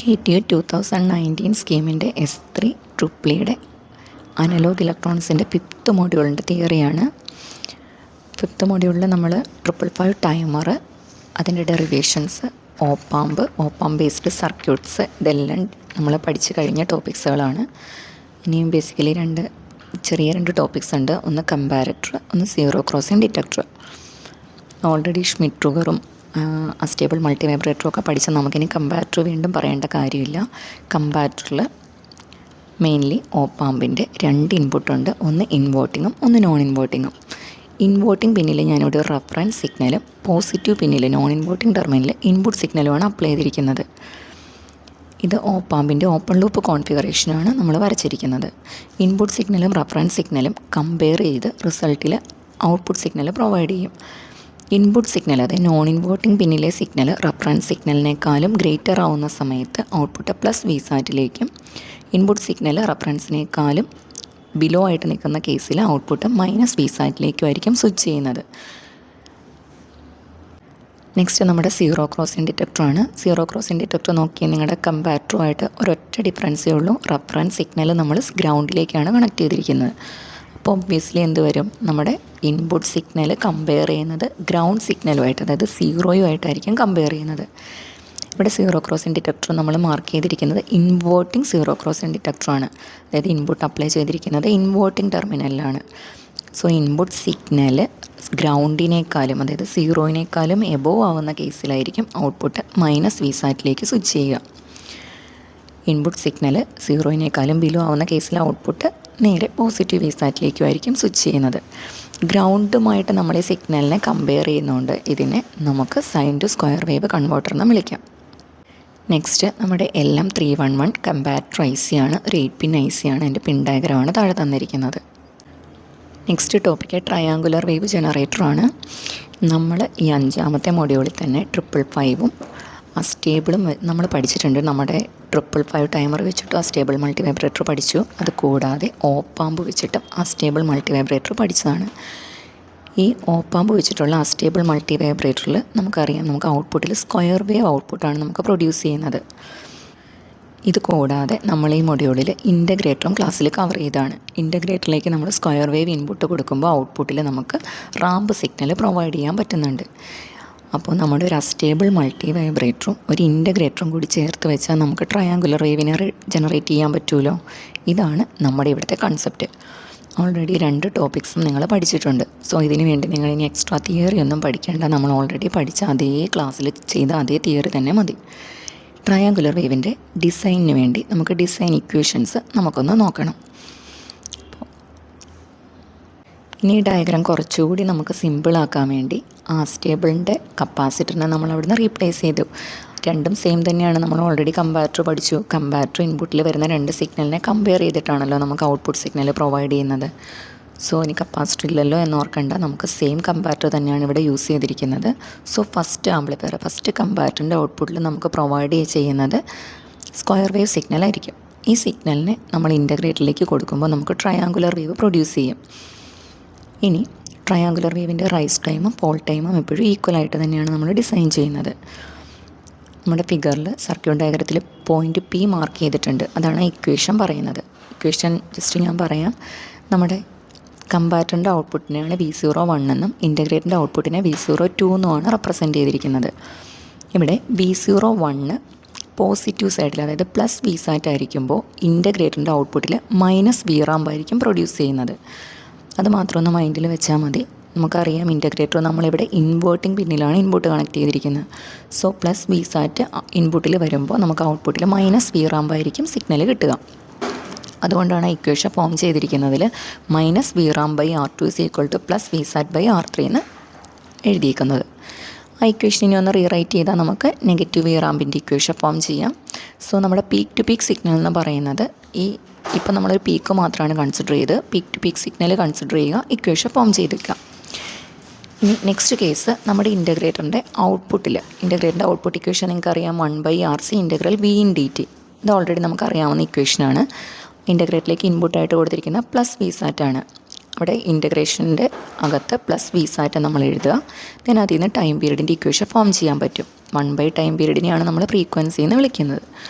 KTU 2019 സ്കീമിൻ്റെ S3 ട്രിപ്പിളിയുടെ analogue ഇലക്ട്രോണിക്സിൻ്റെ 5th മോഡ്യൂളിൻ്റെ തിയറിയാണ്. 5th മോഡ്യൂളിൽ നമ്മൾ 555 timer, അതിൻ്റെ ഡെറിവേഷൻസ്, ഓപ്പാമ്പ് ബേസ്ഡ് സർക്യൂട്ട്സ്, ഇതെല്ലാം നമ്മൾ പഠിച്ചു കഴിഞ്ഞ ടോപ്പിക്സുകളാണ്. ഇനിയും ബേസിക്കലി ചെറിയ രണ്ട് ടോപ്പിക്സ് ഉണ്ട്. ഒന്ന് കമ്പാരറ്റർ, ഒന്ന് zero crossing detector. Already Schmitt ട്രിഗറും അസ്റ്റേബിൾ മൾട്ടി വൈബ്രേറ്ററും ഒക്കെ പഠിച്ച നമുക്കിനി കമ്പാരറ്റർ വീണ്ടും പറയേണ്ട കാര്യമില്ല. കമ്പാരറ്ററിൽ മെയിൻലി ഓപ്പാമ്പിൻ്റെ 2 ഇൻപുട്ടുണ്ട്. ഒന്ന് ഇൻവേർട്ടിങ്ങും ഒന്ന് നോൺ ഇൻവേർട്ടിങ്ങും. ഇൻവേർട്ടിംഗ് പിന്നിൽ ഞാനിവിടെ ഒരു റഫറൻസ് സിഗ്നലും പോസിറ്റീവ് പിന്നിൽ നോൺ ഇൻവേർട്ടിംഗ് ടെർമിനലിൽ ഇൻപുട്ട് സിഗ്നലുമാണ് അപ്ലൈ ചെയ്തിരിക്കുന്നത്. ഇത് ഓപ്പാമ്പിൻ്റെ ഓപ്പൺ ലൂപ്പ് കോൺഫിഗറേഷനാണ് നമ്മൾ വരച്ചിരിക്കുന്നത്. ഇൻപുട്ട് സിഗ്നലും റഫറൻസ് സിഗ്നലും കമ്പയർ ചെയ്ത് റിസൾട്ടിൽ ഔട്ട്പുട്ട് സിഗ്നൽ പ്രൊവൈഡ് ചെയ്യും. ഇൻപുട്ട് സിഗ്നൽ, അതായത് നോൺ ഇൻവേർട്ടിംഗ് പിന്നിലെ സിഗ്നൽ റഫറൻസ് സിഗ്നലിനേക്കാളും ഗ്രേറ്റർ ആവുന്ന സമയത്ത് ഔട്ട്പുട്ട് പ്ലസ് വിസാറ്റിലേക്കും, ഇൻപുട്ട് സിഗ്നൽ റഫറൻസിനേക്കാളും ബിലോ ആയിട്ട് നിൽക്കുന്ന കേസിൽ ഔട്ട്പുട്ട് മൈനസ് വിസാറ്റിലേക്കും ആയിരിക്കും സ്വിച്ച് ചെയ്യുന്നത്. നെക്സ്റ്റ് നമ്മുടെ സീറോ ക്രോസിംഗ് ഡിറ്റക്ടറാണ്. സീറോ ക്രോസിംഗ് ഡിറ്റക്ടർ നോക്കിയാൽ നിങ്ങളുടെ കമ്പാരറ്ററുമായിട്ട് ഒരൊറ്റ ഡിഫറൻസേ ഉള്ളൂ. റഫറൻസ് സിഗ്നൽ നമ്മൾ ഗ്രൗണ്ടിലേക്കാണ് കണക്ട് ചെയ്തിരിക്കുന്നത്. അപ്പോൾ ഒബ്വിയസ്ലി എന്ത് വരും, നമ്മുടെ ഇൻപുട്ട് സിഗ്നൽ കമ്പയർ ചെയ്യുന്നത് ഗ്രൗണ്ട് സിഗ്നലുമായിട്ട്, അതായത് സീറോയുമായിട്ടായിരിക്കും കമ്പയർ ചെയ്യുന്നത്. ഇവിടെ സീറോ ക്രോസിംഗ് ഡിറ്റക്ടർ നമ്മൾ മാർക്ക് ചെയ്തിരിക്കുന്നത് ഇൻവേർട്ടിംഗ് സീറോ ക്രോസിംഗ് ഡിറ്റക്ടറാണ്. അതായത് ഇൻപുട്ട് അപ്ലൈ ചെയ്തിരിക്കുന്നത് ഇൻവേർട്ടിംഗ് ടെർമിനലിലാണ്. സോ ഇൻപുട്ട് സിഗ്നൽ ഗ്രൗണ്ടിനേക്കാളും, അതായത് സീറോയിനേക്കാളും എബോവ് ആവുന്ന കേസിലായിരിക്കും ഔട്ട്പുട്ട് മൈനസ് വിസാറ്റിലേക്ക് സ്വിച്ച് ചെയ്യുക. ഇൻപുട്ട് സിഗ്നൽ സീറോയിനേക്കാളും ബിലോ ആവുന്ന കേസിൽ ഔട്ട്പുട്ട് നേരെ പോസിറ്റീവ് വിസാറ്റിലേക്കും ആയിരിക്കും സ്വിച്ച് ചെയ്യുന്നത്. ഗ്രൗണ്ടുമായിട്ട് നമ്മൾ ഈ സിഗ്നലിനെ കമ്പയർ ചെയ്യുന്നതുകൊണ്ട് ഇതിനെ നമുക്ക് sine to square wave converter എന്ന് വിളിക്കാം. നെക്സ്റ്റ് നമ്മുടെ LM311 കമ്പാരറ്റർ IC ആണ്. ഒരു 8 പിൻ IC ആണ്. അതിൻ്റെ പിൻ ഡയഗ്രമാണ് താഴെ തന്നിരിക്കുന്നത്. നെക്സ്റ്റ് ടോപ്പിക്ക് ട്രയാങ്കുലർ വേവ് ജനറേറ്ററാണ്. നമ്മൾ ഈ 5ാമത്തെ മൊഡ്യൂളിൽ തന്നെ 555ഉം അസ്റ്റേബിളും നമ്മൾ പഠിച്ചിട്ടുണ്ട്. നമ്മുടെ 555 ടൈമർ വെച്ചിട്ട് അസ്റ്റേബിൾ മൾട്ടി വൈബ്രേറ്റർ പഠിച്ചു. അത് കൂടാതെ ഓപ്പാമ്പ് വെച്ചിട്ട് അസ്റ്റേബിൾ മൾട്ടി വൈബ്രേറ്റർ പഠിച്ചതാണ്. ഈ ഓപ്പാമ്പ് വെച്ചിട്ടുള്ള അസ്റ്റേബിൾ മൾട്ടി വൈബ്രേറ്ററിൽ നമുക്കറിയാം, നമുക്ക് ഔട്ട്പുട്ടിൽ സ്ക്വയർ വേവ് ഔട്ട്പുട്ടാണ് നമുക്ക് പ്രൊഡ്യൂസ് ചെയ്യുന്നത്. ഇത് കൂടാതെ നമ്മൾ ഈ മൊഡ്യൂളിൽ ഇൻ്റഗ്രേറ്ററും ക്ലാസ്സിൽ കവർ ചെയ്താണ്. ഇൻ്റഗ്രേറ്ററിലേക്ക് നമ്മൾ സ്ക്വയർ വേവ് ഇൻപുട്ട് കൊടുക്കുമ്പോൾ ഔട്ട്പുട്ടിൽ നമുക്ക് റാമ്പ് സിഗ്നൽ പ്രൊവൈഡ് ചെയ്യാൻ പറ്റുന്നുണ്ട്. അപ്പോൾ നമ്മുടെ ഒരു അസ്റ്റേബിൾ മൾട്ടി വൈബ്രേറ്ററും ഒരു ഇൻ്റഗ്രേറ്ററും കൂടി ചേർത്ത് വെച്ചാൽ നമുക്ക് ട്രയാങ്കുലർ വേവിനെ ജനറേറ്റ് ചെയ്യാൻ പറ്റുമല്ലോ. ഇതാണ് നമ്മുടെ ഇവിടുത്തെ കൺസെപ്റ്റ്. ഓൾറെഡി 2 ടോപ്പിക്സും നിങ്ങൾ പഠിച്ചിട്ടുണ്ട്. സോ ഇതിന് വേണ്ടി നിങ്ങൾ ഇനി എക്സ്ട്രാ തിയറി ഒന്നും പഠിക്കേണ്ട. നമ്മൾ ഓൾറെഡി പഠിച്ച അതേ ക്ലാസ്സിൽ ചെയ്ത അതേ തിയറി തന്നെ മതി. ട്രയാങ്കുലർ വേവിൻ്റെ ഡിസൈനിന് വേണ്ടി നമുക്ക് ഡിസൈൻ ഇക്വേഷൻസ് നമുക്കൊന്ന് നോക്കണം. ഇനി ഈ ഡയഗ്രാം കുറച്ചുകൂടി നമുക്ക് സിമ്പിളാക്കാൻ വേണ്ടി ആ സ്റ്റേബിളിൻ്റെ കപ്പാസിറ്ററിനെ നമ്മൾ അവിടുന്ന് റീപ്ലേസ് ചെയ്തു. രണ്ടും സെയിം തന്നെയാണ്. നമ്മൾ ഓൾറെഡി കമ്പാരറ്റർ പഠിച്ചു. കമ്പാരറ്റർ ഇൻപുട്ടിൽ വരുന്ന 2 സിഗ്നലിനെ കമ്പയർ ചെയ്തിട്ടാണല്ലോ നമുക്ക് ഔട്ട്പുട്ട് സിഗ്നൽ പ്രൊവൈഡ് ചെയ്യുന്നത്. സോ ഇനി കപ്പാസിറ്റർ ഇല്ലല്ലോ എന്നോർക്കണ്ട, നമുക്ക് സെയിം കമ്പാരറ്റർ തന്നെയാണ് ഇവിടെ യൂസ് ചെയ്തിരിക്കുന്നത്. സോ ഫസ്റ്റ് കമ്പാരറ്ററിൻ്റെ ഔട്ട്പുട്ടിൽ നമുക്ക് പ്രൊവൈഡ് ചെയ്യുന്നത് സ്ക്വയർ വേവ് സിഗ്നലായിരിക്കും. ഈ സിഗ്നലിനെ നമ്മൾ ഇൻ്റഗ്രേറ്ററിലേക്ക് കൊടുക്കുമ്പോൾ നമുക്ക് ട്രയാങ്കുലർ വേവ് പ്രൊഡ്യൂസ് ചെയ്യും. ഇനി ട്രയാങ്കുലർ വേവിൻ്റെ റൈസ് ടൈമും ഫോൾ ടൈമും എപ്പോഴും ഈക്വലായിട്ട് തന്നെയാണ് നമ്മൾ ഡിസൈൻ ചെയ്യുന്നത്. നമ്മുടെ ഫിഗറിൽ സർക്യൂട്ട് ഡയഗ്രത്തിൽ പോയിൻ്റ് P മാർക്ക് ചെയ്തിട്ടുണ്ട്. അതാണ് ഇക്വേഷൻ പറയുന്നത്. ഇക്വേഷൻ ജസ്റ്റ് ഞാൻ പറയാം. നമ്മുടെ കമ്പാരറ്ററിൻ്റെ ഔട്ട്പുട്ടിനെയാണ് V01 എന്നും ഇൻ്റഗ്രേറ്ററിൻ്റെ ഔട്ട്പുട്ടിനെ V02 എന്നുമാണ് റെപ്രസെൻറ്റ് ചെയ്തിരിക്കുന്നത്. ഇവിടെ V01 പോസിറ്റീവ് സൈഡിൽ, അതായത് പ്ലസ് വിസാറ്റ് ആയിരിക്കുമ്പോൾ ഇൻ്റഗ്രേറ്ററിൻ്റെ ഔട്ട്പുട്ടിൽ മൈനസ് VRAMP ആയിരിക്കും പ്രൊഡ്യൂസ് ചെയ്യുന്നത്. അത് മാത്രം ഒന്ന് മൈൻഡിൽ വെച്ചാൽ മതി. നമുക്കറിയാം ഇൻ്റഗ്രേറ്റർ നമ്മളിവിടെ ഇൻവേർട്ടിംഗ് പിന്നിലാണ് ഇൻപുട്ട് കണക്ട് ചെയ്തിരിക്കുന്നത്. സോ പ്ലസ് വിസാറ്റ് ഇൻപുട്ടിൽ വരുമ്പോൾ നമുക്ക് ഔട്ട്പുട്ടിൽ മൈനസ് VRAMP ആയിരിക്കും സിഗ്നൽ കിട്ടുക. അതുകൊണ്ടാണ് ഇക്വേഷൻ ഫോം ചെയ്തിരിക്കുന്നതിൽ മൈനസ് VRAMP/R2 = പ്ലസ് വിസാറ്റ്/R3 എന്ന് എഴുതിയിരിക്കുന്നത്. ആ ഇക്വേഷൻ ഇനി ഒന്ന് റീറൈറ്റ് ചെയ്താൽ നമുക്ക് നെഗറ്റീവ് VRAMPൻ്റെ ഇക്വേഷൻ ഫോം ചെയ്യാം. സോ നമ്മുടെ പീക്ക് ടു പീക്ക് സിഗ്നൽ എന്ന് പറയുന്നത് ഇപ്പം നമ്മളൊരു പീക്ക് മാത്രമാണ് കൺസിഡർ ചെയ്ത് peak to peak signal consider ചെയ്യുക, ഇക്വേഷൻ ഫോം ചെയ്തിരിക്കുക. ഇനി നെക്സ്റ്റ് കേസ് നമ്മുടെ ഇൻ്റഗ്രേറ്ററിൻ്റെ ഔട്ട്പുട്ട് ഇക്വേഷൻ നിങ്ങൾക്കറിയാം, 1/RC ഇൻ്റഗ്രൽ V/dt. ഇത് ഓൾറെഡി നമുക്കറിയാവുന്ന ഇക്വേഷനാണ്. ഇൻ്റഗ്രേറ്ററിലേക്ക് ഇൻപുട്ടായിട്ട് കൊടുത്തിരിക്കുന്ന പ്ലസ് വിസാറ്റാണ്. അവിടെ ഇൻ്റഗ്രേഷൻ്റെ അകത്ത് പ്ലസ് വി സാറ്റ് നമ്മൾ എഴുതുക. ദെൻ അതിൽ നിന്ന് ടൈം പീരീഡിൻ്റെ ഇക്വേഷൻ ഫോം ചെയ്യാൻ പറ്റും. 1 ടൈം പീരീഡിനെയാണ് നമ്മൾ ഫ്രീക്വൻസി എന്ന് വിളിക്കുന്നത്.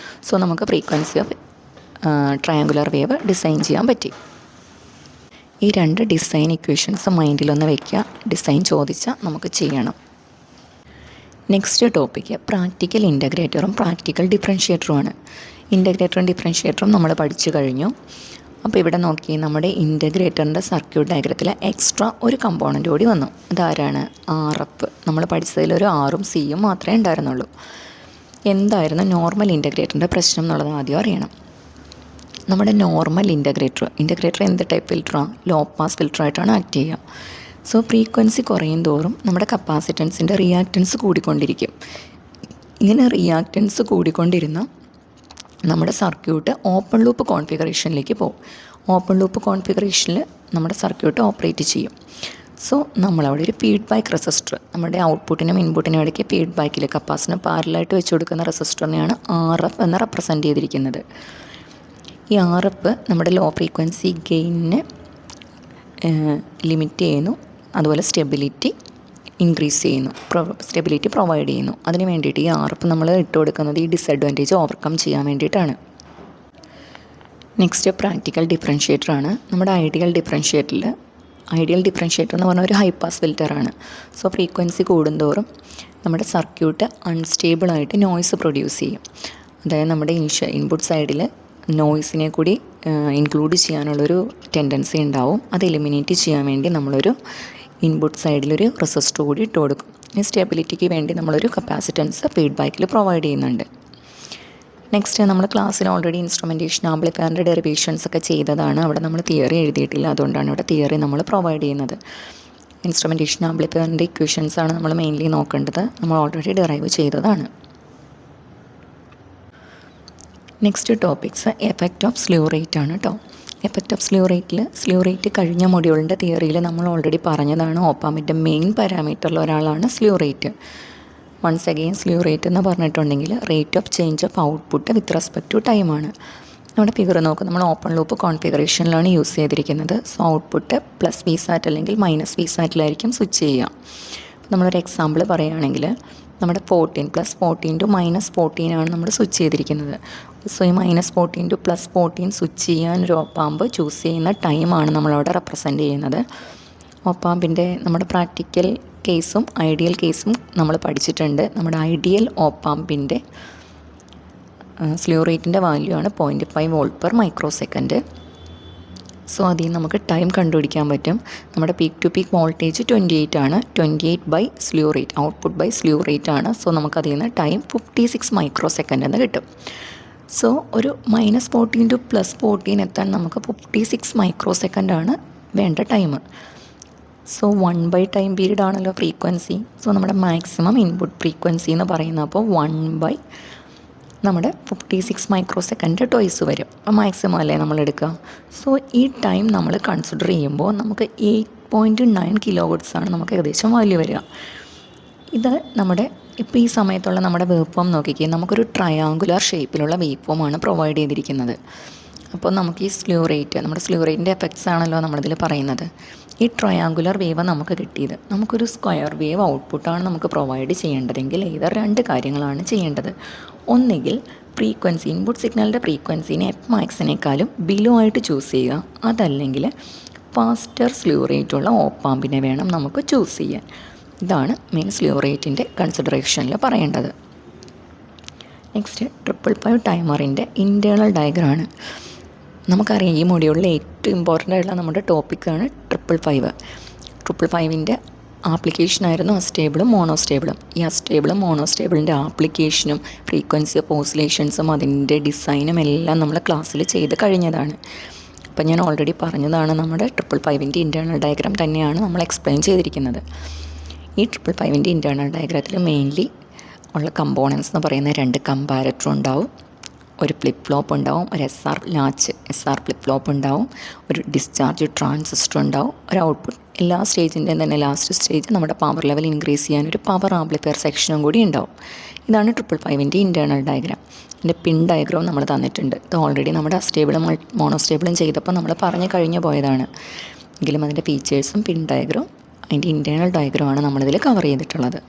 സോ നമുക്ക് frequency of triangular wave design ചെയ്യാൻ പറ്റി. ഈ 2 ഡിസൈൻ ഇക്വേഷൻസ് മൈൻഡിലൊന്ന് വയ്ക്കുക. ഡിസൈൻ ചോദിച്ചാൽ നമുക്ക് ചെയ്യണം. നെക്സ്റ്റ് ടോപ്പിക്ക് പ്രാക്ടിക്കൽ ഇൻ്റഗ്രേറ്ററും പ്രാക്ടിക്കൽ ഡിഫറൻഷ്യേറ്ററുമാണ്. ഇൻ്റഗ്രേറ്ററും ഡിഫറൻഷ്യേറ്ററും നമ്മൾ പഠിച്ചു കഴിഞ്ഞു. അപ്പോൾ ഇവിടെ നോക്കി, നമ്മുടെ ഇൻ്റഗ്രേറ്ററിൻ്റെ സർക്യൂട്ട് ഡയഗ്രത്തിൽ എക്സ്ട്രാ ഒരു കമ്പോണൻ്റ് കൂടി വന്നു. അതാരാണ്? RF. നമ്മൾ പഠിച്ചതിൽ ഒരു Rഉം Cയും മാത്രമേ ഉണ്ടായിരുന്നുള്ളൂ. എന്തായിരുന്നു നോർമൽ ഇൻ്റഗ്രേറ്ററിൻ്റെ പ്രശ്നം എന്നുള്ളത് ആദ്യം അറിയണം. നമ്മുടെ നോർമൽ ഇൻ്റഗ്രേറ്റർ എന്ത് ടൈപ്പ് ഫിൽറ്ററാണ്? ലോ പാസ് ഫിൽറ്ററായിട്ടാണ് ആക്ട് ചെയ്യുക. സോ ഫ്രീക്വൻസി കുറയും തോറും നമ്മുടെ കപ്പാസിറ്റൻസിൻ്റെ റിയാക്റ്റൻസ് കൂടിക്കൊണ്ടിരിക്കും. ഇങ്ങനെ റിയാക്റ്റൻസ് കൂടിക്കൊണ്ടിരുന്ന നമ്മുടെ സർക്യൂട്ട് ഓപ്പൺ ലൂപ്പ് കോൺഫിഗറേഷനിലേക്ക് പോകും. ഓപ്പൺ ലൂപ്പ് കോൺഫിഗറേഷനിൽ നമ്മുടെ സർക്യൂട്ട് ഓപ്പറേറ്റ് ചെയ്യും. സോ നമ്മളവിടെ ഒരു ഫീഡ്ബാക്ക് റെസിസ്റ്റർ, നമ്മുടെ ഔട്ട്പുട്ടിനും ഇൻപുട്ടിനും ഇടയ്ക്ക് ഫീഡ്ബാക്കിൽ കപ്പാസിറ്ററിന് പാരലായിട്ട് വെച്ച് കൊടുക്കുന്ന റെസിസ്റ്ററിനെയാണ് RF എന്ന് റെപ്രസെൻറ്റ് ചെയ്തിരിക്കുന്നത്. ഈ RF നമ്മുടെ ലോ ഫ്രീക്വൻസി ഗെയിനിനെ ലിമിറ്റ് ചെയ്യുന്നു. അതുപോലെ സ്റ്റെബിലിറ്റി ഇൻക്രീസ് ചെയ്യുന്നു, സ്റ്റെബിലിറ്റി പ്രൊവൈഡ് ചെയ്യുന്നു. അതിന് വേണ്ടിയിട്ട് ഈ RF നമ്മൾ ഇട്ട് കൊടുക്കുന്നത് ഈ ഡിസഡ്വാൻറ്റേജ് ഓവർകം ചെയ്യാൻ വേണ്ടിയിട്ടാണ്. നെക്സ്റ്റ് പ്രാക്ടിക്കൽ ഡിഫറൻഷ്യേറ്ററാണ്. നമ്മുടെ ഐഡിയൽ ഡിഫറൻഷ്യേറ്റർ എന്ന് പറഞ്ഞാൽ ഒരു ഹൈ പാസ് ഫിൽറ്ററാണ്. സോ ഫ്രീക്വൻസി കൂടുന്തോറും നമ്മുടെ സർക്യൂട്ട് അൺസ്റ്റേബിളായിട്ട് നോയ്സ് പ്രൊഡ്യൂസ് ചെയ്യും. അതായത് നമ്മുടെ ഇൻപുട്ട് സൈഡിൽ നോയ്സിനെ കൂടി ഇൻക്ലൂഡ് ചെയ്യാനുള്ളൊരു ടെൻഡൻസി ഉണ്ടാവും. അത് എലിമിനേറ്റ് ചെയ്യാൻ വേണ്ടി നമ്മളൊരു ഇൻപുട്ട് സൈഡിലൊരു റെസിസ്റ്റർ കൂടി ഇട്ട് കൊടുക്കും. ഈ സ്റ്റെബിലിറ്റിക്ക് വേണ്ടി നമ്മളൊരു കപ്പാസിറ്റൻസ് ഫീഡ്ബാക്കിൽ പ്രൊവൈഡ് ചെയ്യുന്നുണ്ട്. നെക്സ്റ്റ് നമ്മൾ ക്ലാസ്സിൽ ഓൾറെഡി ഇൻസ്ട്രുമെൻറ്റേഷൻ ആംപ്ലിഫയറിൻ്റെ ഡെറിവേഷൻസ് ഒക്കെ ചെയ്തതാണ്. അവിടെ നമ്മൾ തിയറി എഴുതിയിട്ടില്ല, അതുകൊണ്ടാണ് ഇവിടെ തിയറി നമ്മൾ പ്രൊവൈഡ് ചെയ്യുന്നത്. ഇൻസ്ട്രുമെൻറ്റേഷൻ ആംപ്ലിഫയറിൻ്റെ ഇക്വേഷൻസ് ആണ് നമ്മൾ മെയിൻലി നോക്കേണ്ടത്. നമ്മൾ ഓൾറെഡി ഡെറൈവ് ചെയ്തതാണ്. Next topics effect of sleeve rate ആണ് കേട്ടോ. എഫക്റ്റ് ഓഫ് സ്ലീവ് റേറ്റ് കഴിഞ്ഞ മൊഡ്യൂളിൻ്റെ തിയറിയിൽ നമ്മൾ ഓൾറെഡി പറഞ്ഞതാണ്. ഓപ്പാമിൻ്റെ മെയിൻ പാരാമീറ്ററിൽ ഒരാളാണ് slew rate. Once again slew rate എന്ന് പറഞ്ഞിട്ടുണ്ടെങ്കിൽ rate of change of output with respect to ടൈമാണ്. നമ്മുടെ ഫിഗർ നോക്കുക, നമ്മൾ ഓപ്പൺ ലൂപ്പ് കോൺഫിഗറേഷനിലാണ് യൂസ് ചെയ്തിരിക്കുന്നത്. So output plus V sat അല്ലെങ്കിൽ മൈനസ് വി സാറ്റിലായിരിക്കും സ്വിച്ച് ചെയ്യുക. നമ്മളൊരു എക്സാമ്പിൾ പറയുകയാണെങ്കിൽ നമ്മുടെ 14 + 14 to -14 ആണ് നമ്മൾ സ്വിച്ച് ചെയ്തിരിക്കുന്നത്. സോ ഈ -14 to +14 സ്വിച്ച് ചെയ്യാൻ ഒരു ഓപ്പാമ്പ് ചൂസ് ചെയ്യുന്ന ടൈമാണ് നമ്മളവിടെ റെപ്രസെൻറ്റ് ചെയ്യുന്നത്. ഓപ്പാമ്പിൻ്റെ നമ്മുടെ പ്രാക്ടിക്കൽ കേസും ഐഡിയൽ കേസും നമ്മൾ പഠിച്ചിട്ടുണ്ട്. നമ്മുടെ ഐഡിയൽ ഓപ്പാമ്പിൻ്റെ സ്ലീവ് റേറ്റിൻ്റെ വാല്യൂ ആണ് 0.5 V/μs. സോ അതിൽ നമുക്ക് ടൈം കണ്ടുപിടിക്കാൻ പറ്റും. നമ്മുടെ പീക്ക് ടു പീക്ക് വോൾട്ടേജ് 28 ആണ്. 28 slew rate, output by slew rate ആണ്. സോ നമുക്കതിൽ നിന്ന് ടൈം 56 μs എന്ന് കിട്ടും. സോ ഒരു -14 to +14 എത്താൻ നമുക്ക് 56 μs ആണ് വേണ്ട ടൈം. സോ 1 ടൈം പീരീഡ് ആണല്ലോ ഫ്രീക്വൻസി. സോ നമ്മുടെ മാക്സിമം ഇൻപുട്ട് ഫ്രീക്വൻസി എന്ന് പറയുന്നത് അപ്പോൾ 1 നമ്മുടെ 56 μs ടോയ്സ് വരും. മാക്സിമം അല്ലേ നമ്മൾ എടുക്കുക. സോ ഈ ടൈം നമ്മൾ കൺസിഡർ ചെയ്യുമ്പോൾ നമുക്ക് 8.9 kHz ആണ് നമുക്ക് ഏകദേശം വാല്യൂ വരിക. ഇത് നമ്മുടെ ഇപ്പോൾ ഈ സമയത്തുള്ള നമ്മുടെ വേവ് ഫോം നോക്കിക്കേ, നമുക്കൊരു ട്രയാങ്കുലർ ഷേപ്പിലുള്ള വേവ് ഫോമാണ് പ്രൊവൈഡ് ചെയ്തിരിക്കുന്നത്. അപ്പോൾ നമുക്ക് ഈ സ്ലീവ് റേറ്റ്, നമ്മുടെ സ്ലീവ് റേറ്റിൻ്റെ എഫക്ട്സ് ആണല്ലോ നമ്മളിതിൽ പറയുന്നത്. ഈ ട്രയാങ്കുലർ വേവ് നമുക്ക് കിട്ടിയത്, നമുക്കൊരു സ്ക്വയർ വേവ് ഔട്ട്പുട്ടാണ് നമുക്ക് പ്രൊവൈഡ് ചെയ്യേണ്ടതെങ്കിൽ ഏതൊരു 2 കാര്യങ്ങളാണ് ചെയ്യേണ്ടത്. ഒന്നുകിൽ ഫ്രീക്വൻസി, ഇൻപുട്ട് സിഗ്നലിൻ്റെ ഫ്രീക്വൻസിനെ Fmaxനേക്കാളും ബിലോ ആയിട്ട് ചൂസ് ചെയ്യുക. അതല്ലെങ്കിൽ ഫാസ്റ്റർ സ്ലീവ് റേറ്റുള്ള ഓപ്പാമ്പിനെ വേണം നമുക്ക് ചൂസ് ചെയ്യാൻ. ഇതാണ് മെയിൻ സ്ലീവ് റേറ്റിൻ്റെ കൺസിഡറേഷനിൽ പറയേണ്ടത്. നെക്സ്റ്റ് 555 ടൈമറിൻ്റെ ഇൻറ്റേർണൽ ഡയഗ്രാമാണ്. നമുക്കറിയാം ഈ മൊഡ്യൂളിൽ ഏറ്റവും ഇമ്പോർട്ടൻ്റ് ആയിട്ടുള്ള നമ്മുടെ ടോപ്പിക്കാണ് 555. ആപ്ലിക്കേഷനായിരുന്നു അസ്റ്റേബിളും മോണോസ്റ്റേബിളും. ഈ അസ്റ്റേബിളും മോണോസ്റ്റേബിളിൻ്റെ ആപ്ലിക്കേഷനും ഫ്രീക്വൻസി ഓഫ് ഓസിലേഷൻസും അതിൻ്റെ ഡിസൈനും എല്ലാം നമ്മൾ ക്ലാസ്സിൽ ചെയ്ത് കഴിഞ്ഞതാണ്. അപ്പം ഞാൻ ഓൾറെഡി പറഞ്ഞതാണ്, നമ്മുടെ 555 ഇൻറ്റേർണൽ ഡയഗ്രാം തന്നെയാണ് നമ്മൾ എക്സ്പ്ലെയിൻ ചെയ്തിരിക്കുന്നത്. ഈ 555 ഇൻറ്റേർണൽ ഡയഗ്രാത്തിൽ മെയിൻലി ഉള്ള കമ്പോണൻസ് എന്ന് പറയുന്ന 2 കമ്പാരറ്റർ ഉണ്ടാവും, ഒരു ഫ്ലിപ്പ് ഫ്ലോപ്പ് ഉണ്ടാവും, ഒരു SR ഫ്ലിപ്പ് ഫ്ലോപ്പ് ഉണ്ടാവും, ഒരു ഡിസ്ചാർജ് ട്രാൻസിസ്റ്റർ ഉണ്ടാവും, ഒരു ഔട്ട്പുട്ട്. എല്ലാ സ്റ്റേജിൻ്റെയും തന്നെ ലാസ്റ്റ് സ്റ്റേജ് നമ്മുടെ പവർ ലെവൽ ഇൻക്രീസ് ചെയ്യാൻ ഒരു പവർ ആംപ്ലിഫയർ സെക്ഷനും കൂടി ഉണ്ടാവും. ഇതാണ് 555 ഇൻറ്റേർണൽ ഡയഗ്രാം. ഇതിൻ്റെ പിൻ ഡയഗ്രാം നമ്മൾ തന്നിട്ടുണ്ട്. ഇത് ഓൾറെഡി നമ്മുടെ അസ്റ്റേബിളും മോണോസ്റ്റേബിളും ചെയ്തപ്പോൾ നമ്മൾ പറഞ്ഞു കഴിഞ്ഞു പോയതാണ്. എങ്കിലും അതിൻ്റെ ഫീച്ചേഴ്സും പിൻ ഡയഗ്രം അതിൻ്റെ ഇൻറ്റേർണൽ ഡയഗ്രമാണ് നമ്മളിതിൽ കവർ ചെയ്തിട്ടുള്ളത്.